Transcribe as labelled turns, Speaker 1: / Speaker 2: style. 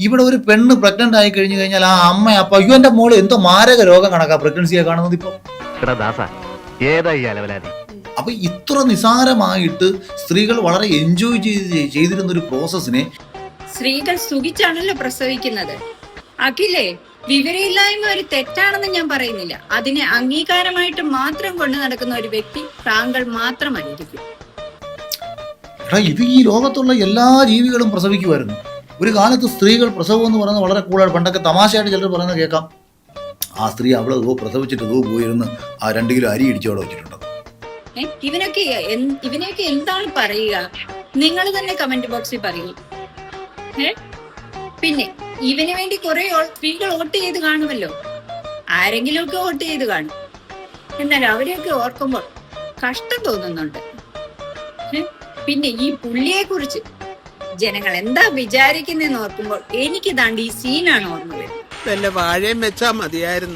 Speaker 1: ഇവിടെ ഒരു പെണ്ണ് പ്രഗ്നന്റ് ആയി കഴിഞ്ഞു കഴിഞ്ഞാൽ ആ അമ്മ അപ്പൊ അയ്യോ എന്റെ മോള് എന്തോ മാരക രോഗം കണക്കാ പ്രഗ്നൻസിയെ കാണുന്നത് ഇപ്പൊ. അപ്പൊ ഇത്ര നിസാരമായിട്ട് സ്ത്രീകൾ വളരെ എൻജോയ് ചെയ്തിരുന്ന ഒരു പ്രോസസ്സിനെ
Speaker 2: സ്ത്രീകൾ സുഖിച്ചാണല്ലോ പ്രസവിക്കുന്നത്. അഖിലേ, വിവരമില്ലായ്മ ഒരു തെറ്റാണെന്ന് ഞാൻ പറയുന്നില്ല. അതിനെ അംഗീകാരമായിട്ട് മാത്രം കൊണ്ടു നടക്കുന്ന ഒരു വ്യക്തി താങ്കൾ മാത്രമായിരിക്കും.
Speaker 1: ഇത് ഈ ലോകത്തുള്ള എല്ലാ ജീവികളും പ്രസവിക്കുമായിരുന്നു. ഒരു കാലത്ത് സ്ത്രീകൾ പ്രസവം എന്ന് പറയുന്നത് വളരെ കൂടുതൽ. പണ്ടൊക്കെ തമാശയായിട്ട് ചിലർ പറയുന്നത് കേൾക്കാം, ആ സ്ത്രീ അവള് പ്രസവിച്ചിട്ട് പോയിരുന്ന് ആ 2 കിലോ അരി ഇടിച്ചോടെ വെച്ചിട്ടുണ്ട്.
Speaker 2: ഇവനെയൊക്കെ എന്താണ് പറയുക? നിങ്ങൾ തന്നെ കമന്റ് ബോക്സിൽ പറയൂ. പിന്നെ ഇവന് വേണ്ടി കുറെ സ്ത്രീകൾ വോട്ട് ചെയ്ത് കാണുമല്ലോ. ആരെങ്കിലും ഒക്കെ വോട്ട് ചെയ്ത് കാണും. എന്നാൽ അവരെയൊക്കെ ഓർക്കുമ്പോൾ കഷ്ടം തോന്നുന്നുണ്ട്. പിന്നെ ഈ പുള്ളിയെ കുറിച്ച് ജനങ്ങൾ എന്താ വിചാരിക്കുന്നതെന്ന് ഓർക്കുമ്പോൾ എനിക്ക് ദാണ്ട് ഈ സീനാണ് ഓർമ്മ വരുന്നത്.
Speaker 3: വല്ല വാഴയും വെച്ചാ മതിയായിരുന്നു.